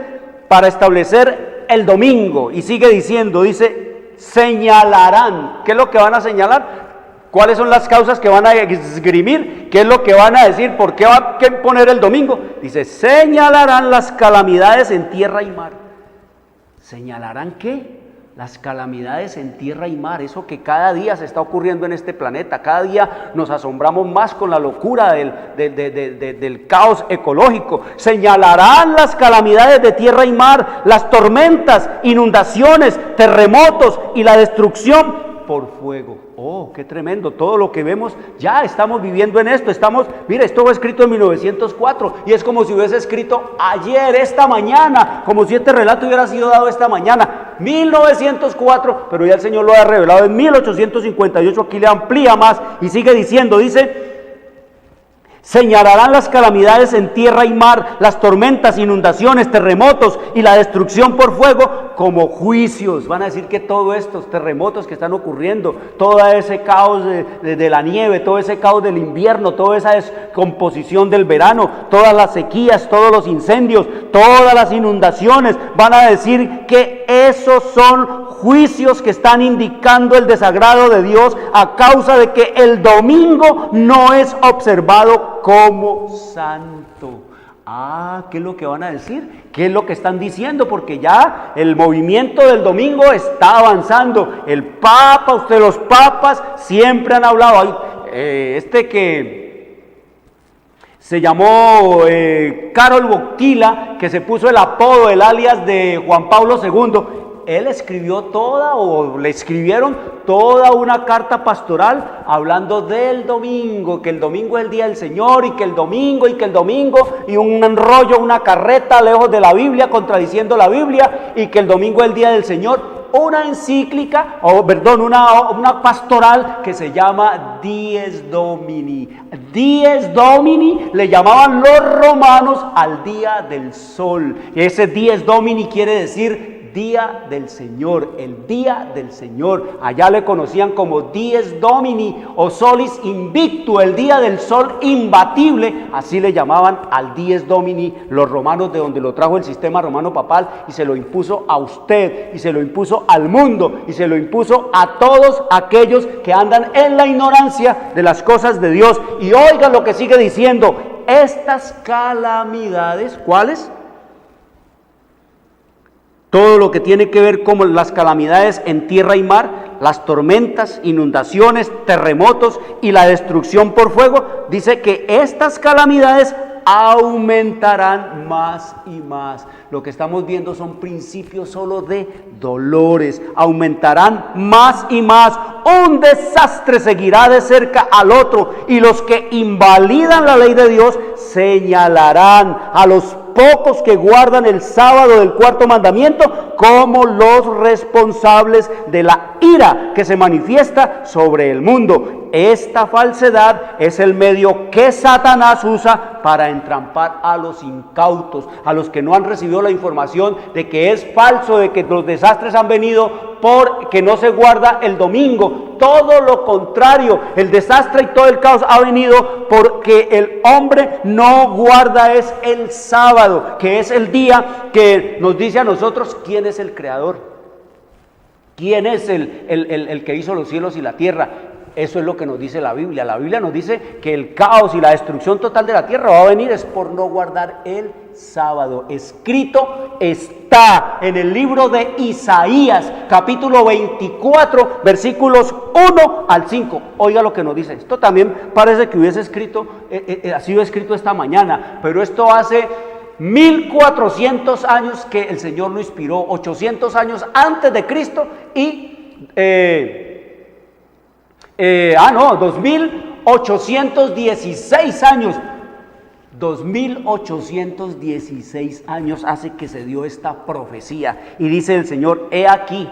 para establecer el domingo, y sigue diciendo, dice, señalarán. ¿Qué es lo que van a señalar? ¿Cuáles son las causas que van a esgrimir? ¿Qué es lo que van a decir? ¿Por qué va a poner el domingo? Dice, señalarán las calamidades en tierra y mar. ¿Señalarán qué? Las calamidades en tierra y mar, eso que cada día se está ocurriendo en este planeta. Cada día nos asombramos más con la locura del caos ecológico. Señalarán las calamidades de tierra y mar, las tormentas, inundaciones, terremotos y la destrucción por fuego. Oh, qué tremendo, todo lo que vemos, ya estamos viviendo en esto, mire, esto fue escrito en 1904, y es como si hubiese escrito ayer, esta mañana, como si este relato hubiera sido dado esta mañana, 1904, pero ya el Señor lo ha revelado en 1858, aquí le amplía más, y sigue diciendo, dice, señalarán las calamidades en tierra y mar, las tormentas, inundaciones, terremotos y la destrucción por fuego, como juicios. Van a decir que todos estos terremotos que están ocurriendo, todo ese caos de la nieve, todo ese caos del invierno, toda esa descomposición del verano, todas las sequías, todos los incendios, todas las inundaciones, van a decir que esos son juicios que están indicando el desagrado de Dios a causa de que el domingo no es observado como santo. ¿Qué es lo que van a decir? ¿Qué es lo que están diciendo? Porque ya el movimiento del domingo está avanzando. El Papa, los papas siempre han hablado. Que se llamó Karol Wojtyla, que se puso el apodo, el alias de Juan Pablo II, él escribió le escribieron toda una carta pastoral hablando del domingo, que el domingo es el día del Señor, y que el domingo, y un rollo, una carreta lejos de la Biblia, contradiciendo la Biblia, y que el domingo es el día del Señor. Una encíclica, una pastoral que se llama Dies Domini. Dies Domini le llamaban los romanos al día del sol. Ese Dies Domini quiere decir día del Señor, el día del Señor. Allá le conocían como Dies Domini o Solis Invicto, el día del sol imbatible. Así le llamaban al Dies Domini los romanos, de donde lo trajo el sistema romano papal, y se lo impuso a usted, y se lo impuso al mundo, y se lo impuso a todos aquellos que andan en la ignorancia de las cosas de Dios. Y oigan lo que sigue diciendo: estas calamidades, ¿cuáles? Todo lo que tiene que ver con las calamidades en tierra y mar, las tormentas, inundaciones, terremotos y la destrucción por fuego, dice que estas calamidades aumentarán más y más. Lo que estamos viendo son principios solo de dolores. Aumentarán más y más. Un desastre seguirá de cerca al otro, y los que invalidan la ley de Dios señalarán a los pocos que guardan el sábado del cuarto mandamiento como los responsables de la ira que se manifiesta sobre el mundo. Esta falsedad es el medio que Satanás usa para entrampar a los incautos, a los que no han recibido la información de que es falso, de que los desastres han venido porque no se guarda el domingo. Todo lo contrario, el desastre y todo el caos ha venido porque el hombre no guarda el sábado, que es el día que nos dice a nosotros quién es el creador, quién es el que hizo los cielos y la tierra. Eso es lo que nos dice la Biblia. La Biblia nos dice que el caos y la destrucción total de la tierra va a venir es por no guardar el sábado. Escrito está en el libro de Isaías, capítulo 24, versículos 1 al 5. Oiga lo que nos dice. Esto también parece que hubiese ha sido escrito esta mañana, pero esto hace 1400 años que el Señor lo inspiró, 800 años antes de Cristo, y 2816 años. 2816 años hace que se dio esta profecía. Y dice el Señor: he aquí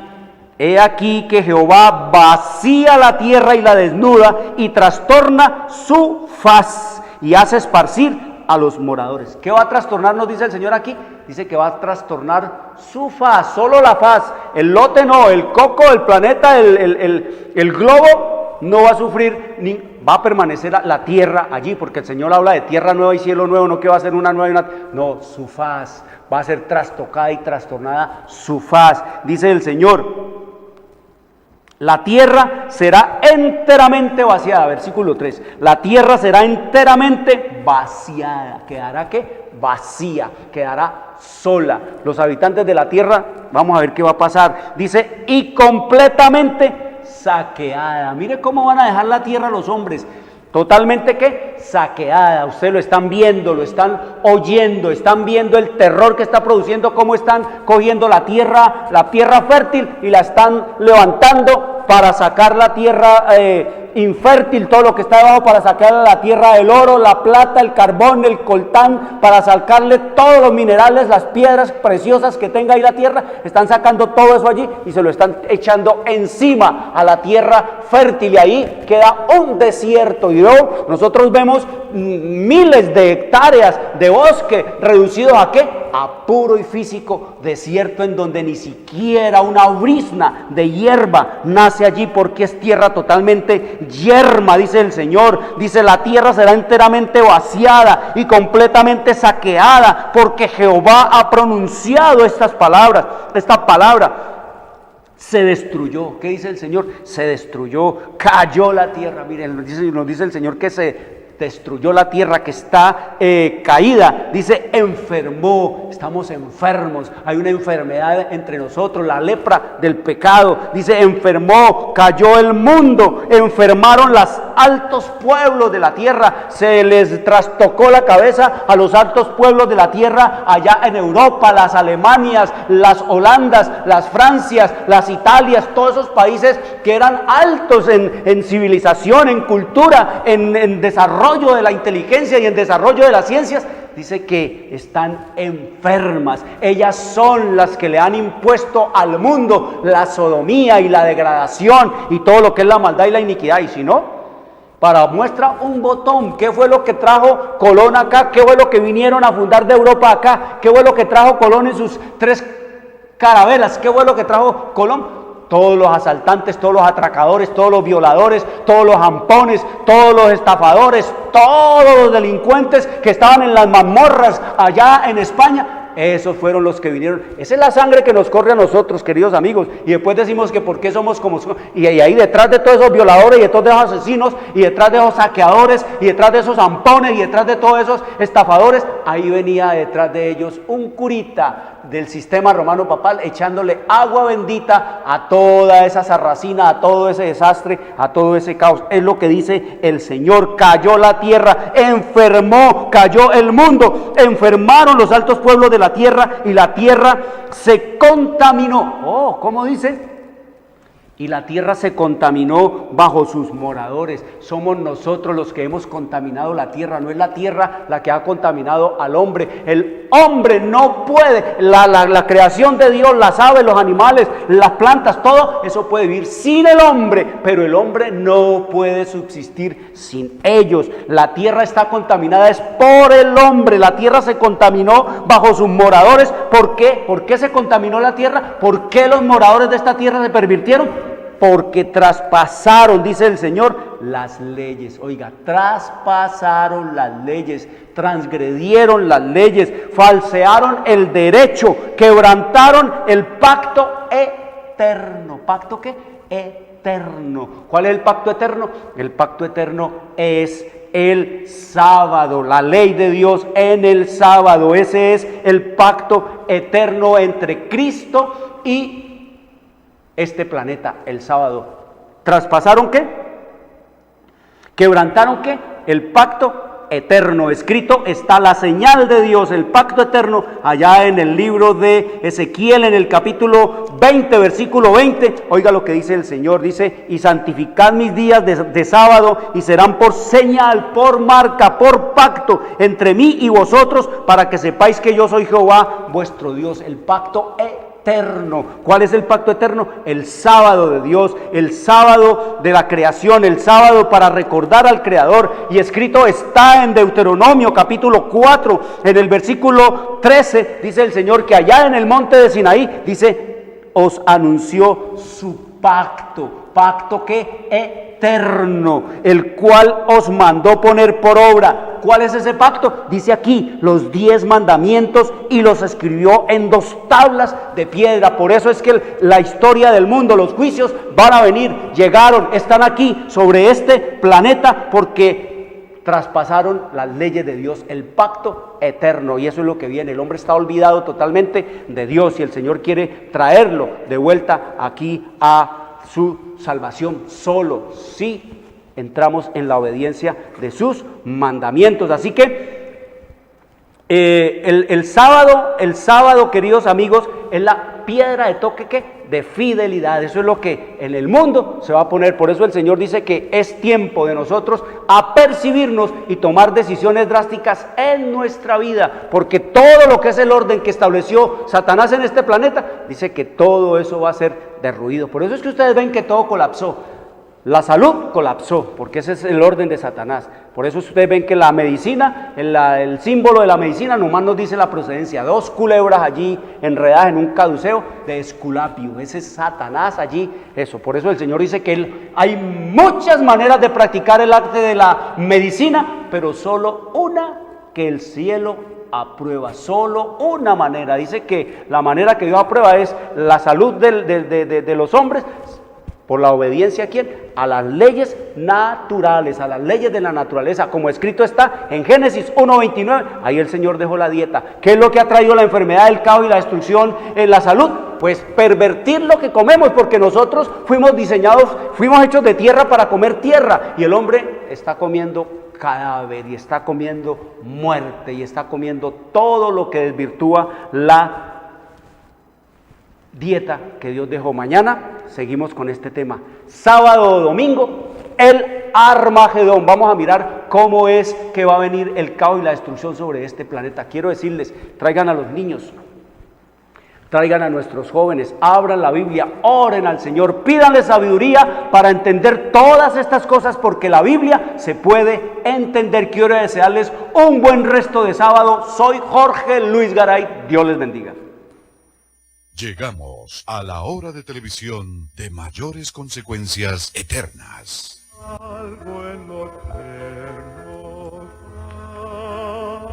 que Jehová vacía la tierra y la desnuda, y trastorna su faz, y hace esparcir a los moradores. ¿Qué va a trastornar? Nos dice el Señor aquí. Dice que va a trastornar su faz, solo la faz. El lote no, el coco, el planeta, el globo no va a sufrir, ni va a permanecer la tierra allí, porque el Señor habla de tierra nueva y cielo nuevo, no que va a ser una nueva y una... No, su faz va a ser trastocada y trastornada, su faz. Dice el Señor: la tierra será enteramente vaciada. Versículo 3. La tierra será enteramente vaciada. ¿Quedará qué? Vacía, quedará sola. Los habitantes de la tierra, vamos a ver qué va a pasar. Dice: y completamente saqueada. Mire cómo van a dejar la tierra los hombres. Totalmente ¿qué? Saqueada. Ustedes lo están viendo, lo están oyendo, están viendo el terror que está produciendo, cómo están cogiendo la tierra fértil y la están levantando para sacar la tierra infértil, todo lo que está debajo, para sacar la tierra del oro, la plata, el carbón, el coltán, para sacarle todos los minerales, las piedras preciosas que tenga ahí la tierra. Están sacando todo eso allí y se lo están echando encima a la tierra fértil, y ahí queda un desierto. Y luego nosotros vemos miles de hectáreas de bosque reducidos a ¿qué? a puro y físico desierto en donde ni siquiera una brizna de hierba nace allí, porque es tierra totalmente yerma, dice el Señor. Dice: la tierra será enteramente vaciada y completamente saqueada, porque Jehová ha pronunciado estas palabras. Esta palabra se destruyó. ¿Qué dice el Señor? Se destruyó, cayó la tierra. Miren, nos dice el Señor que se destruyó la tierra, que está caída. Dice: enfermó, estamos enfermos, hay una enfermedad entre nosotros, la lepra del pecado. Dice: enfermó, cayó el mundo, enfermaron los altos pueblos de la tierra. Se les trastocó la cabeza a los altos pueblos de la tierra allá en Europa, las Alemanias, las Holandas, las Francias, las Italias, todos esos países que eran altos en civilización, en cultura, en desarrollo de la inteligencia y en desarrollo de las ciencias. Dice que están enfermas. Ellas son las que le han impuesto al mundo la sodomía y la degradación y todo lo que es la maldad y la iniquidad. Y si no, para muestra un botón, ¿qué fue lo que trajo Colón acá? ¿Qué fue lo que vinieron a fundar de Europa acá? ¿Qué fue lo que trajo Colón en sus 3 carabelas? ¿Qué fue lo que trajo Colón? Todos los asaltantes, todos los atracadores, todos los violadores, todos los jampones, todos los estafadores, todos los delincuentes que estaban en las mazmorras allá en España. Esos fueron los que vinieron. Esa es la sangre que nos corre a nosotros, queridos amigos. Y después decimos que por qué somos como somos. Y ahí detrás de todos esos violadores, y detrás de esos asesinos, y detrás de esos saqueadores, y detrás de esos zampones, y detrás de todos esos estafadores, ahí venía detrás de ellos un curita del sistema romano papal, echándole agua bendita a toda esa sarracina, a todo ese desastre, a todo ese caos. Es lo que dice el Señor: cayó la tierra, enfermó, cayó el mundo, enfermaron los altos pueblos de la tierra, y la tierra se contaminó. Oh, ¿cómo dice? Y la tierra se contaminó bajo sus moradores. Somos nosotros los que hemos contaminado la tierra, no es la tierra la que ha contaminado al hombre. El hombre no puede, la creación de Dios, las aves, los animales, las plantas, todo eso puede vivir sin el hombre, pero el hombre no puede subsistir sin ellos. La tierra está contaminada, es por el hombre. La tierra se contaminó bajo sus moradores. ¿Por qué? ¿Por qué se contaminó la tierra? ¿Por qué los moradores de esta tierra se pervirtieron? Porque traspasaron, dice el Señor, las leyes. Oiga, traspasaron las leyes, transgredieron las leyes, falsearon el derecho, quebrantaron el pacto eterno. ¿Pacto qué? Eterno. ¿Cuál es el pacto eterno? El pacto eterno es el sábado, la ley de Dios en el sábado. Ese es el pacto eterno entre Cristo y este planeta, el sábado. ¿Traspasaron qué? ¿Quebrantaron qué? El pacto eterno. Escrito está la señal de Dios, el pacto eterno, allá en el libro de Ezequiel, en el capítulo 20, versículo 20. Oiga lo que dice el Señor, dice: y santificad mis días de sábado, y serán por señal, por marca, por pacto entre mí y vosotros, para que sepáis que yo soy Jehová vuestro Dios. El pacto eterno. ¿Cuál es el pacto eterno? El sábado de Dios, el sábado de la creación, el sábado para recordar al Creador. Y escrito está en Deuteronomio capítulo 4, en el versículo 13, dice el Señor que allá en el monte de Sinaí, dice, os anunció su pacto. ¿Pacto qué? Eterno, el cual os mandó poner por obra. ¿Cuál es ese pacto? Dice aquí, los 10 mandamientos, y los escribió en 2 tablas de piedra. Por eso es que la historia del mundo, los juicios van a venir, llegaron, están aquí sobre este planeta, porque traspasaron las leyes de Dios, el pacto eterno. Y eso es lo que viene. El hombre está olvidado totalmente de Dios, y el Señor quiere traerlo de vuelta aquí a su salvación, solo si entramos en la obediencia de sus mandamientos. Así que el sábado, queridos amigos, es la piedra de toque ¿qué? De fidelidad. Eso es lo que en el mundo se va a poner. Por eso el Señor dice que es tiempo de nosotros apercibirnos y tomar decisiones drásticas en nuestra vida, porque todo lo que es el orden que estableció Satanás en este planeta, dice que todo eso va a ser derruido. Por eso es que ustedes ven que todo colapsó. La salud colapsó, porque ese es el orden de Satanás. Por eso ustedes ven que la medicina, el símbolo de la medicina nomás nos dice la procedencia. 2 culebras allí enredadas en un caduceo de Esculapio. Ese es Satanás allí, eso. Por eso el Señor dice que hay muchas maneras de practicar el arte de la medicina, pero solo una que el cielo aprueba, solo una manera. Dice que la manera que Dios aprueba es la salud de los hombres, por la obediencia ¿a quién? A las leyes naturales, a las leyes de la naturaleza, como escrito está en Génesis 1:29, ahí el Señor dejó la dieta. ¿Qué es lo que ha traído la enfermedad, el caos y la destrucción en la salud? Pues pervertir lo que comemos, porque nosotros fuimos diseñados, fuimos hechos de tierra para comer tierra, y el hombre está comiendo cadáver, y está comiendo muerte, y está comiendo todo lo que desvirtúa la dieta que Dios dejó. Mañana seguimos con este tema. Sábado o domingo, el Armagedón. Vamos a mirar cómo es que va a venir el caos y la destrucción sobre este planeta. Quiero decirles, traigan a los niños, traigan a nuestros jóvenes, abran la Biblia, oren al Señor, pídanle sabiduría para entender todas estas cosas, porque la Biblia se puede entender. Quiero desearles un buen resto de sábado. Soy Jorge Luis Garay. Dios les bendiga. Llegamos a la hora de televisión de mayores consecuencias eternas. algo en lo eterno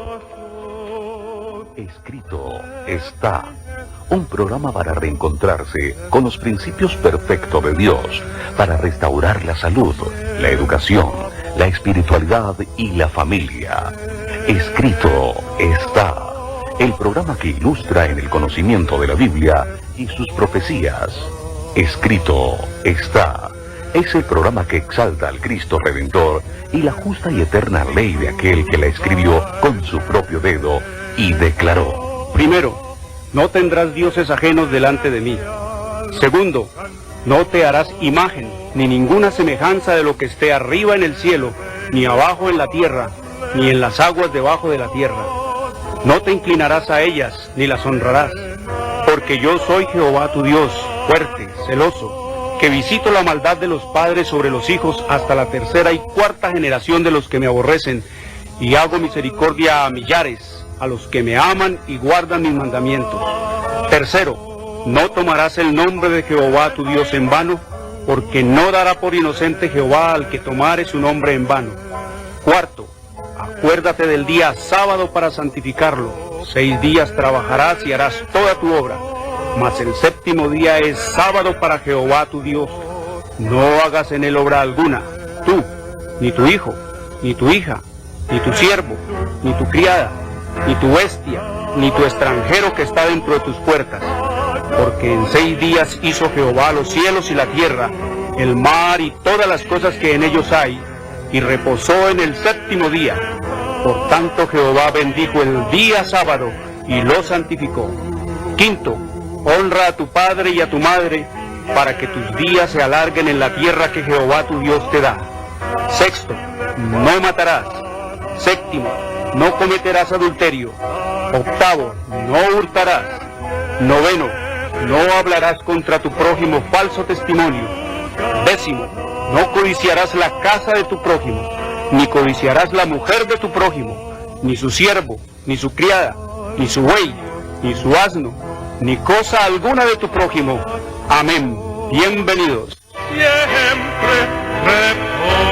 pasó. Escrito está. Un programa para reencontrarse con los principios perfectos de Dios, para restaurar la salud, la educación, la espiritualidad y la familia. Escrito está. El programa que ilustra en el conocimiento de la Biblia y sus profecías. Escrito está. Es el programa que exalta al Cristo Redentor y la justa y eterna ley de aquel que la escribió con su propio dedo y declaró. Primero, no tendrás dioses ajenos delante de mí. Segundo, no te harás imagen, ni ninguna semejanza de lo que esté arriba en el cielo, ni abajo en la tierra, ni en las aguas debajo de la tierra. No te inclinarás a ellas, ni las honrarás, porque yo soy Jehová tu Dios, fuerte, celoso, que visito la maldad de los padres sobre los hijos hasta la 3ª y 4ª generación de los que me aborrecen, y hago misericordia a millares, a los que me aman y guardan mis mandamientos. Tercero, no tomarás el nombre de Jehová tu Dios en vano, porque no dará por inocente Jehová al que tomare su nombre en vano. Cuarto, acuérdate del día sábado para santificarlo. 6 días trabajarás y harás toda tu obra, mas el 7º día es sábado para Jehová tu Dios. No hagas en él obra alguna, tú, ni tu hijo, ni tu hija, ni tu siervo, ni tu criada, ni tu bestia, ni tu extranjero que está dentro de tus puertas. Porque en 6 días hizo Jehová los cielos y la tierra, el mar y todas las cosas que en ellos hay, y reposó en el 7º día. Por tanto Jehová bendijo el día sábado y lo santificó. Quinto, honra a tu padre y a tu madre, para que tus días se alarguen en la tierra que Jehová tu Dios te da. Sexto, no matarás. Séptimo, no cometerás adulterio. Octavo, no hurtarás. Noveno, no hablarás contra tu prójimo falso testimonio. Décimo, no codiciarás la casa de tu prójimo, ni codiciarás la mujer de tu prójimo, ni su siervo, ni su criada, ni su buey, ni su asno, ni cosa alguna de tu prójimo. Amén. Bienvenidos. Siempre reposo.